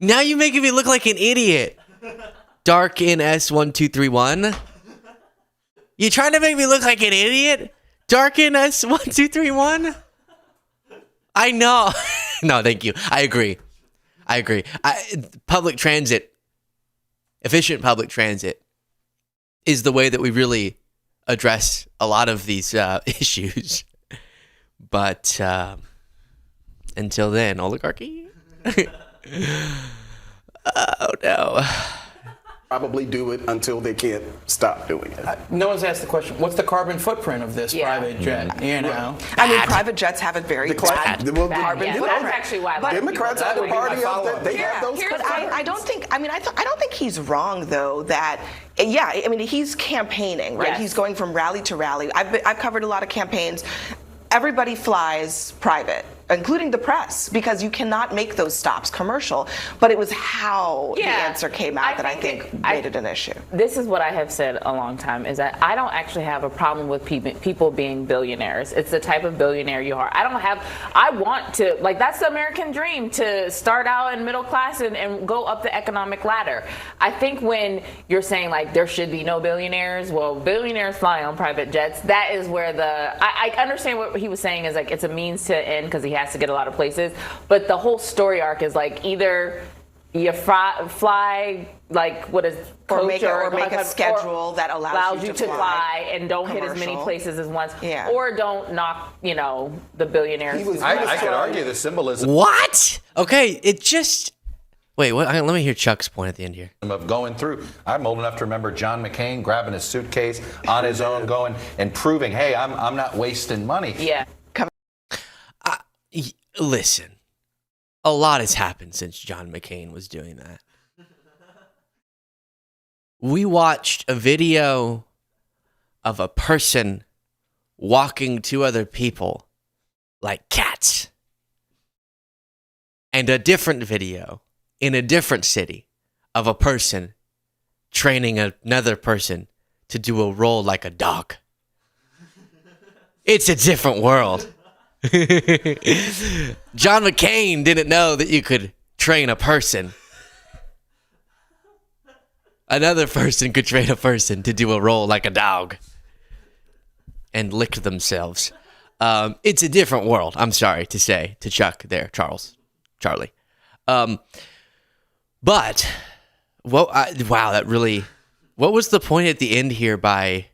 Now you're making me look like an idiot. Dark in S1231. You trying to make me look like an idiot? Dark in S1231? I know. No, thank you. I agree. Public transit, efficient public transit, is the way that we really address a lot of these issues. But until then, oligarchy? Oh, no. Probably do it until they can't stop doing it. No one's asked the question, what's the carbon footprint of this private jet? I mean, private jets have a very bad carbon footprint. That's actually why Democrats are the party of that. They have those. But I don't think he's wrong, though, that I mean, he's campaigning, right? Yes. He's going from rally to rally. I've covered a lot of campaigns. Everybody flies private, including the press, because you cannot make those stops commercial. But it was how the answer came out that I think made it an issue. This is what I have said a long time, is that I don't actually have a problem with people being billionaires. It's the type of billionaire you are. I want to, like, that's the American dream, to start out in middle class and go up the economic ladder. I think when you're saying, like, there should be no billionaires, well, billionaires fly on private jets. That is where I understand what he was saying is, like, it's a means to end because he has to get a lot of places, but the whole story arc is like either you fly like what is or make a schedule that allows you to fly and don't hit as many places as once, or don't knock the billionaires. I could argue the symbolism. What? Okay, it just. Wait, what? Let me hear Chuck's point at the end here. Of going through. I'm old enough to remember John McCain grabbing his suitcase on his own, going and proving, hey, I'm not wasting money. Yeah. Listen, a lot has happened since John McCain was doing that. We watched a video of a person walking two other people like cats, and a different video in a different city of a person training another person to do a role like a dog. It's a different world. John McCain didn't know that you could train a person. Another person could train a person to do a role like a dog and lick themselves. It's a different world, I'm sorry to say to Chuck there, Charlie. But, wow, that really What was the point at the end here by...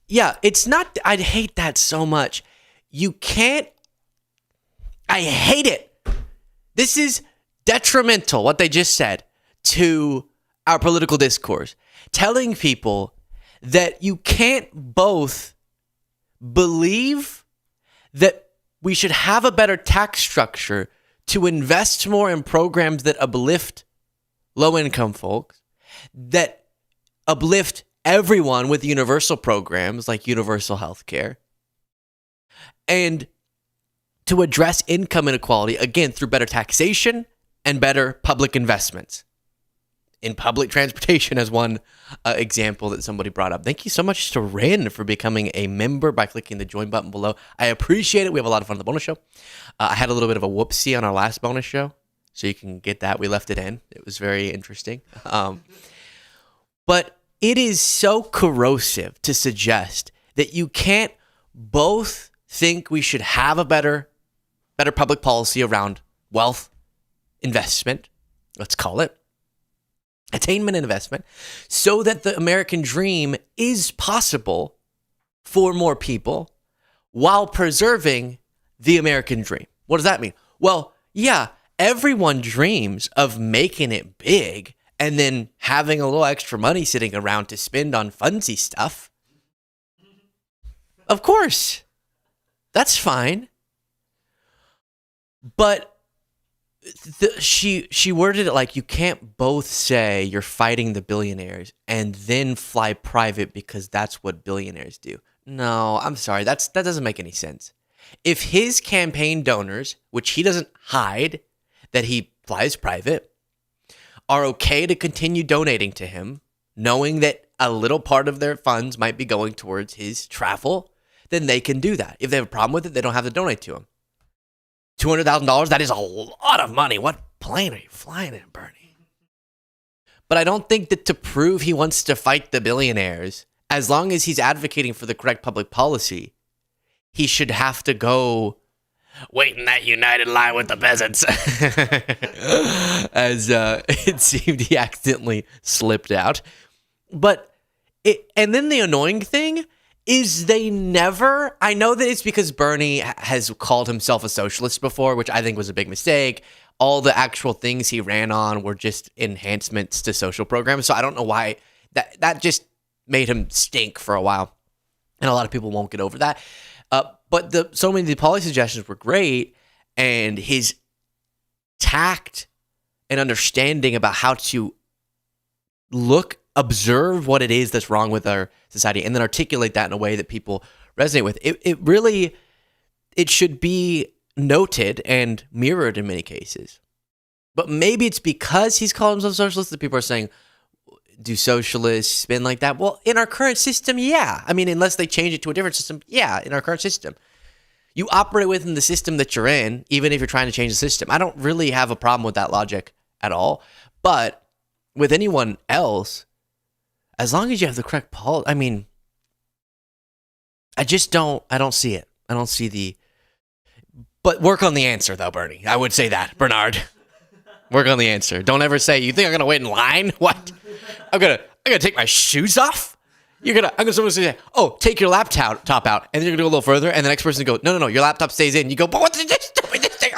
Yeah, it's not... I'd hate that so much. You can't... I hate it. This is detrimental, what they just said, to our political discourse. Telling people that you can't both believe that we should have a better tax structure to invest more in programs that uplift low-income folks, that uplift everyone with universal programs like universal health care, and to address income inequality, again, through better taxation and better public investments. In public transportation as one example that somebody brought up. Thank you so much to Rin for becoming a member by clicking the join button below. I appreciate it. We have a lot of fun on the bonus show. I had a little bit of a whoopsie on our last bonus show, so you can get that. We left it in. It was very interesting. But it is so corrosive to suggest that you can't both think we should have a better public policy around wealth investment, let's call it, attainment and investment, so that the American dream is possible for more people while preserving the American dream. What does that mean? Well, yeah, everyone dreams of making it big and then having a little extra money sitting around to spend on funsy stuff. Of course, that's fine. But she worded it like you can't both say you're fighting the billionaires and then fly private because that's what billionaires do. No, I'm sorry. That doesn't make any sense. If his campaign donors, which he doesn't hide that he flies private, are okay to continue donating to him, knowing that a little part of their funds might be going towards his travel, then they can do that. If they have a problem with it, they don't have to donate to him. $200,000, that is a lot of money. What plane are you flying in, Bernie? But I don't think that to prove he wants to fight the billionaires, as long as he's advocating for the correct public policy, he should have to go wait in that United line with the peasants. As it seemed he accidentally slipped out. And then the annoying thing is they never, I know that it's because Bernie has called himself a socialist before, which I think was a big mistake. All the actual things he ran on were just enhancements to social programs. So I don't know why that just made him stink for a while. And a lot of people won't get over that. But so many of the policy suggestions were great. And his tact and understanding about how to observe what it is that's wrong with our society and then articulate that in a way that people resonate with. It should be noted and mirrored in many cases. But maybe it's because he's called himself socialist that people are saying, do socialists spin like that? Well, in our current system, yeah. I mean, unless they change it to a different system, yeah, in our current system. You operate within the system that you're in, even if you're trying to change the system. I don't really have a problem with that logic at all. But with anyone else, as long as you have the correct policy, I mean, I don't see it. I don't see but work on the answer though, Bernie. I would say that, Bernard. Work on the answer. Don't ever say, you think I'm going to wait in line? What? I'm going to take my shoes off? I'm going to say, oh, take your laptop out. And then you're going to go a little further. And the next person go, no, your laptop stays in. You go, but what's this doing this thing?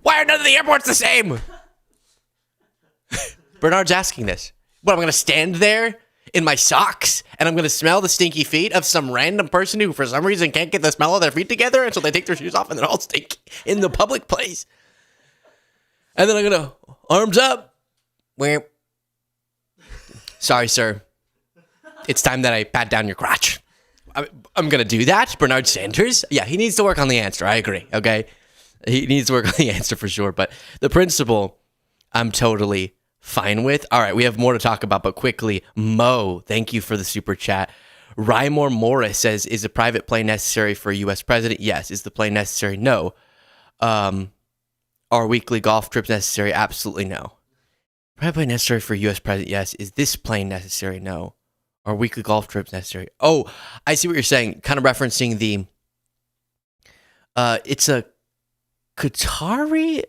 Why are none of the airports the same? Bernard's asking this. What, I'm going to stand there in my socks and I'm going to smell the stinky feet of some random person who for some reason can't get the smell of their feet together, and so they take their shoes off and they're all stinky in the public place. And then I'm going to, arms up. Sorry, sir. It's time that I pat down your crotch. I'm going to do that. Bernard Sanders. Yeah, he needs to work on the answer. I agree. Okay. He needs to work on the answer for sure. But the principle, I'm totally fine with. All right, we have more to talk about, but quickly, Mo, thank you for the super chat. Rymore Morris says, is a private plane necessary for a U.S. president? Yes. Is the plane necessary? No. Are weekly golf trips necessary? Absolutely no. Private plane necessary for a U.S. president? Yes. Is this plane necessary? No. Are weekly golf trips necessary? Oh, I see what you're saying. Kind of referencing it's a Qatari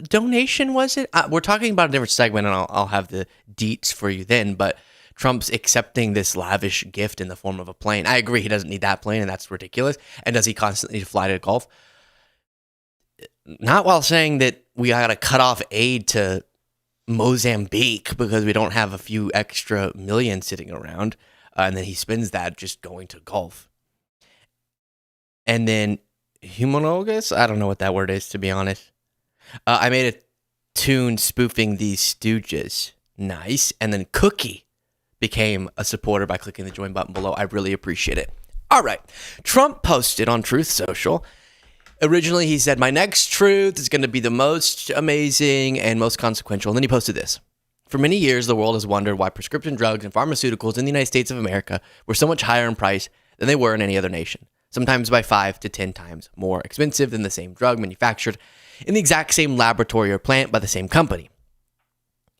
donation, was it? We're talking about a different segment, and I'll have the deets for you then. But Trump's accepting this lavish gift in the form of a plane. I agree he doesn't need that plane, and that's ridiculous. And does he constantly fly to golf? Not while saying that we got to cut off aid to Mozambique because we don't have a few extra million sitting around. And then he spends that just going to golf. And then humongous? I don't know what that word is, to be honest. I made a tune spoofing these Stooges. Nice. And then Cookie became a supporter by clicking the join button below. I really appreciate it. All right. Trump posted on Truth Social. Originally, he said, my next truth is going to be the most amazing and most consequential. And then he posted this. For many years, the world has wondered why prescription drugs and pharmaceuticals in the United States of America were so much higher in price than they were in any other nation, sometimes by 5 to 10 times more expensive than the same drug manufactured in the exact same laboratory or plant by the same company.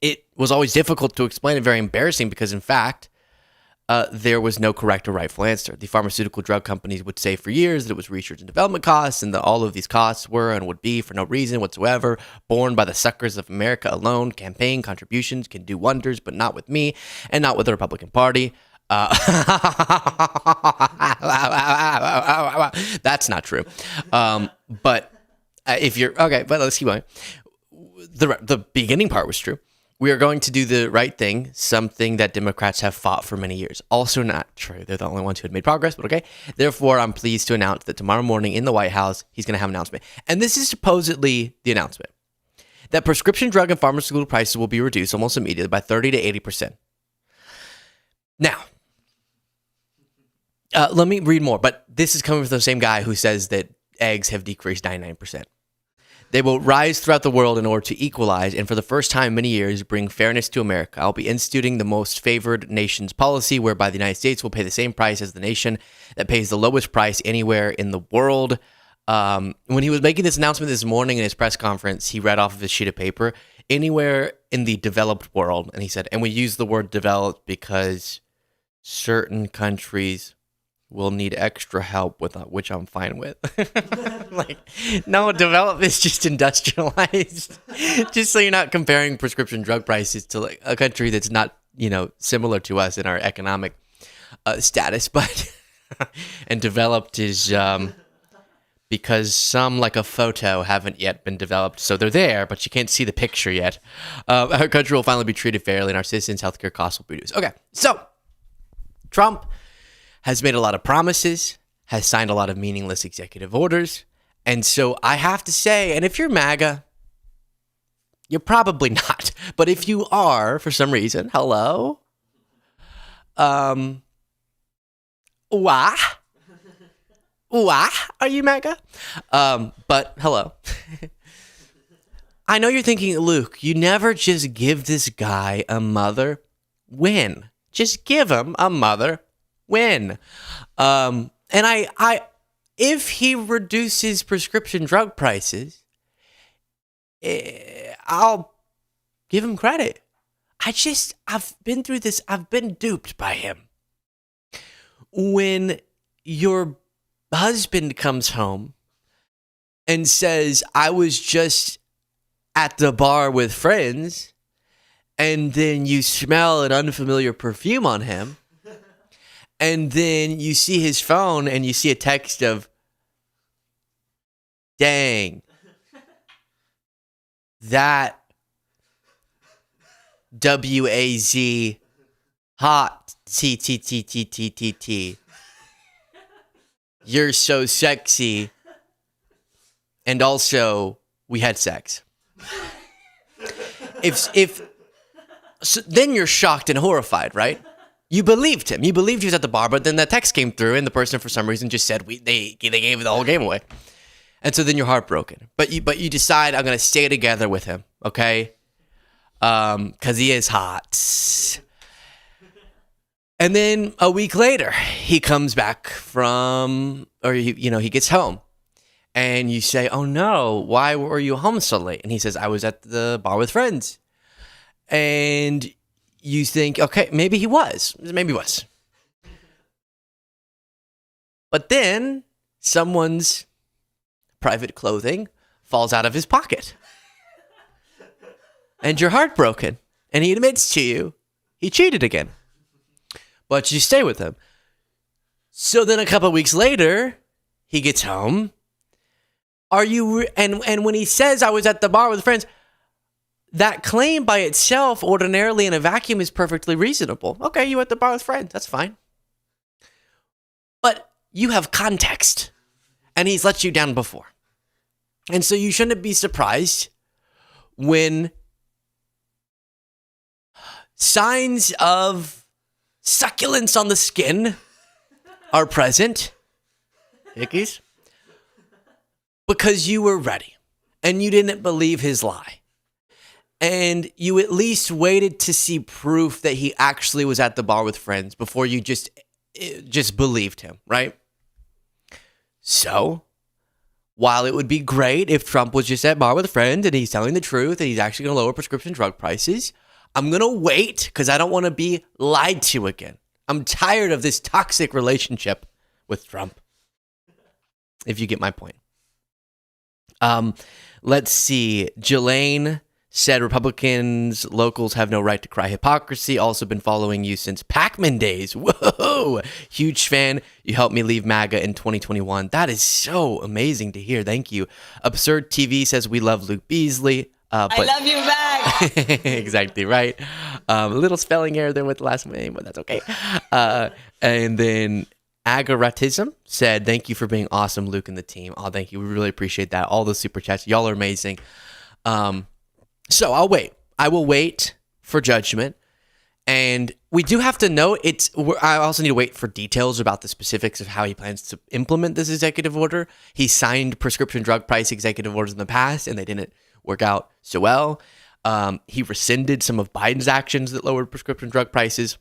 It was always difficult to explain and very embarrassing because, in fact, there was no correct or rightful answer. The pharmaceutical drug companies would say for years that it was research and development costs and that all of these costs were and would be for no reason whatsoever, borne by the suckers of America alone. Campaign contributions can do wonders, but not with me and not with the Republican Party. That's not true. But if you're okay, but let's keep going. The beginning part was true. We are going to do the right thing, something that Democrats have fought for many years. Also not true. They're the only ones who had made progress, but okay. Therefore, I'm pleased to announce that tomorrow morning in the White House, he's going to have an announcement. And this is supposedly the announcement. That prescription drug and pharmaceutical prices will be reduced almost immediately by 30 to 80%. Now, let me read more, but this is coming from the same guy who says that eggs have decreased 99%. They will rise throughout the world in order to equalize and for the first time in many years bring fairness to America. I'll be instituting the most favored nations policy whereby the United States will pay the same price as the nation that pays the lowest price anywhere in the world. When he was making this announcement this morning in his press conference, he read off of his sheet of paper, anywhere in the developed world. And he said, and we use the word developed because certain countries will need extra help with which I'm fine with. Like, no, develop is just industrialized. Just so you're not comparing prescription drug prices to like a country that's not, similar to us in our economic status, but and developed is because some, like a photo, haven't yet been developed. So they're there, but you can't see the picture yet. Our country will finally be treated fairly, and our citizens' healthcare costs will be reduced. Okay, so Trump has made a lot of promises, has signed a lot of meaningless executive orders. And so I have to say, and if you're MAGA, you're probably not. But if you are, for some reason, hello? Why? Are you MAGA? But hello. I know you're thinking, Luke, you never just give this guy a mother win. Just give him a mother win. And I if he reduces prescription drug prices, I'll give him credit. I've been through this. I've been duped by him. When your husband comes home and says, I was just at the bar with friends, and then you smell an unfamiliar perfume on him, and then you see his phone and you see a text of, dang, that W-A-Z hot T. You're so sexy. And also, we had sex. So then you're shocked and horrified, right? You believed him. You believed he was at the bar, but then that text came through, and the person, for some reason, just said they gave the whole game away, and so then you're heartbroken. But you decide, I'm gonna stay together with him, okay? Because he is hot. And then a week later, he comes back he gets home, and you say, "Oh no, why were you home so late?" And he says, "I was at the bar with friends," and you think, okay, maybe he was. But then someone's private clothing falls out of his pocket. And you're heartbroken. And he admits to you he cheated again. but you stay with him. So then a couple of weeks later, he gets home. And when he says I was at the bar with friends, that claim by itself, ordinarily in a vacuum, is perfectly reasonable. Okay, you were at the bar with friends. That's fine. But you have context, and he's let you down before. And so you shouldn't be surprised when signs of succulence on the skin are present. Hickeys. Because you were ready, and you didn't believe his lie. And you at least waited to see proof that he actually was at the bar with friends before you just believed him, right? So, while it would be great if Trump was just at bar with friends and he's telling the truth and he's actually going to lower prescription drug prices, I'm going to wait because I don't want to be lied to again. I'm tired of this toxic relationship with Trump, if you get my point. Let's see. Jelaine said Republicans, locals have no right to cry hypocrisy. Also been following you since Pac-Man days. Whoa! Huge fan. You helped me leave MAGA in 2021. That is so amazing to hear. Thank you. Absurd TV says we love Luke Beasley. But I love you back. Exactly right. A little spelling error there with the last name, but that's okay. And then Agaratism said, thank you for being awesome, Luke and the team. Oh, thank you. We really appreciate that. All those super chats. Y'all are amazing. So I'll wait. I will wait for judgment. And we do have to know I also need to wait for details about the specifics of how he plans to implement this executive order. He signed prescription drug price executive orders in the past, and they didn't work out so well. He rescinded some of Biden's actions that lowered prescription drug prices.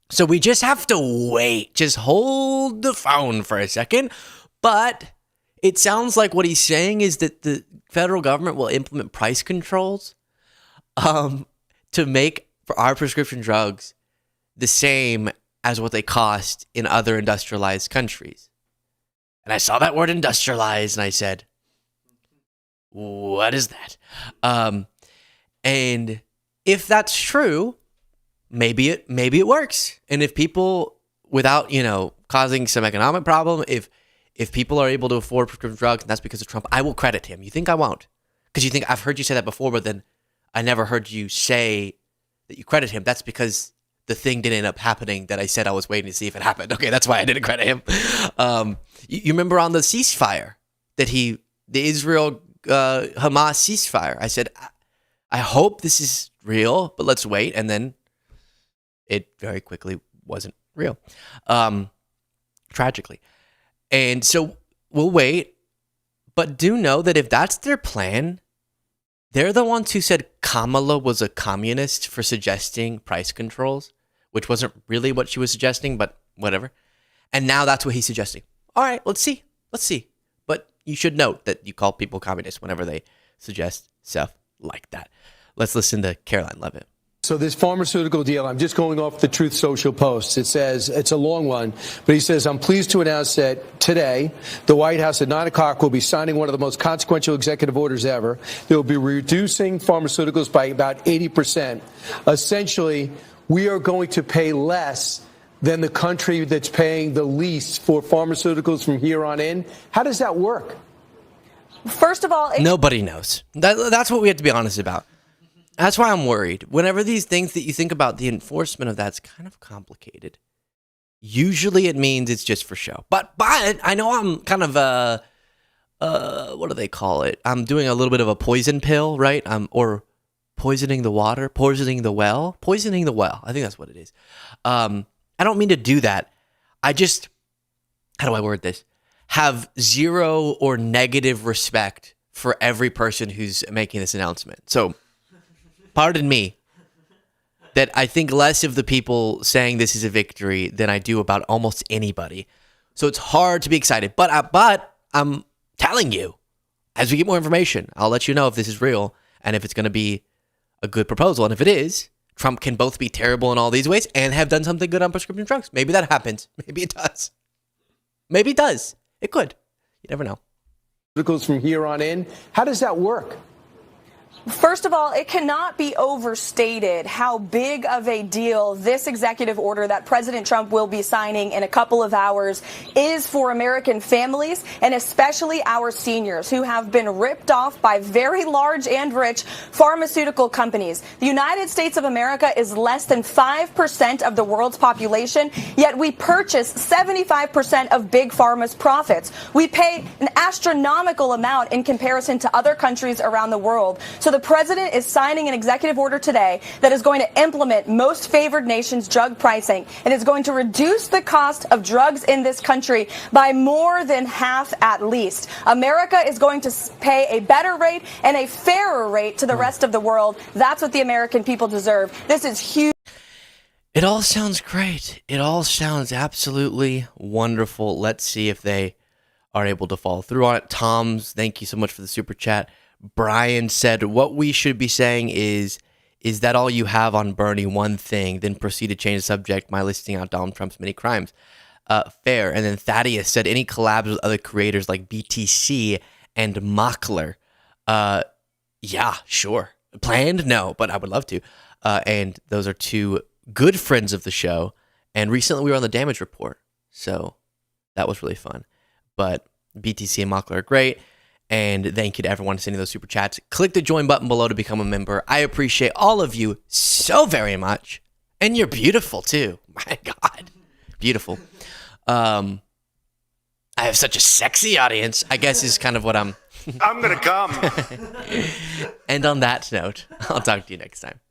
So we just have to wait. Just hold the phone for a second. But it sounds like what he's saying is that the federal government will implement price controls to make for our prescription drugs the same as what they cost in other industrialized countries. And I saw that word industrialized and I said, what is that? And if that's true, maybe it works. And if people, without, causing some economic problem, if people are able to afford prescription drugs, and that's because of Trump, I will credit him. You think I won't? Because you think I've heard you say that before, but then I never heard you say that you credit him. That's because the thing didn't end up happening that I said I was waiting to see if it happened. Okay, that's why I didn't credit him. You remember on the ceasefire that the Israel Hamas ceasefire, I said, I hope this is real, but let's wait. And then it very quickly wasn't real, tragically. And so we'll wait, but do know that if that's their plan, they're the ones who said Kamala was a communist for suggesting price controls, which wasn't really what she was suggesting, but whatever. And now that's what he's suggesting. All right, let's see. But you should note that you call people communists whenever they suggest stuff like that. Let's listen to Caroline Levitt. So this pharmaceutical deal, I'm just going off the Truth Social post. It says, it's a long one, but he says, I'm pleased to announce that today, the White House at 9 o'clock will be signing one of the most consequential executive orders ever. They will be reducing pharmaceuticals by about 80%. Essentially, we are going to pay less than the country that's paying the least for pharmaceuticals from here on in. How does that work? First of all, nobody knows. That's what we have to be honest about. That's why I'm worried. Whenever these things that you think about, the enforcement of that's kind of complicated. Usually it means it's just for show. But I know I'm kind of what do they call it? I'm doing a little bit of a poison pill, right? Or poisoning the water, poisoning the well. I think that's what it is. I don't mean to do that. I just, how do I word this? Have zero or negative respect for every person who's making this announcement. So, pardon me, that I think less of the people saying this is a victory than I do about almost anybody. So it's hard to be excited. But I'm telling you, as we get more information, I'll let you know if this is real and if it's going to be a good proposal. And if it is, Trump can both be terrible in all these ways and have done something good on prescription drugs. Maybe that happens. Maybe it does. Maybe it does. It could. You never know. From here on in, how does that work? First of all, it cannot be overstated how big of a deal this executive order that President Trump will be signing in a couple of hours is for American families, and especially our seniors who have been ripped off by very large and rich pharmaceutical companies. The United States of America is less than 5% of the world's population, yet we purchase 75% of Big Pharma's profits. We pay an astronomical amount in comparison to other countries around the world. So the president is signing an executive order today that is going to implement most favored nations drug pricing and is going to reduce the cost of drugs in this country by more than half at least. America is going to pay a better rate and a fairer rate to the rest of the world. That's what the American people deserve. This is huge. It all sounds great. It all sounds absolutely wonderful. Let's see if they are able to follow through on it. Tom's, thank you so much for the super chat. Brian said, what we should be saying is that all you have on Bernie? One thing, then proceed to change the subject by listing out Donald Trump's many crimes. Fair. And then Thaddeus said, any collabs with other creators like BTC and Mockler? Yeah, sure. Planned? No, but I would love to. And those are two good friends of the show. And recently we were on the Damage Report. So that was really fun. But BTC and Mockler are great. And thank you to everyone sending those super chats. Click the join button below to become a member. I appreciate all of you so very much. And you're beautiful too. My God. Beautiful. I have such a sexy audience, I guess is kind of what I'm going to come. And on that note, I'll talk to you next time.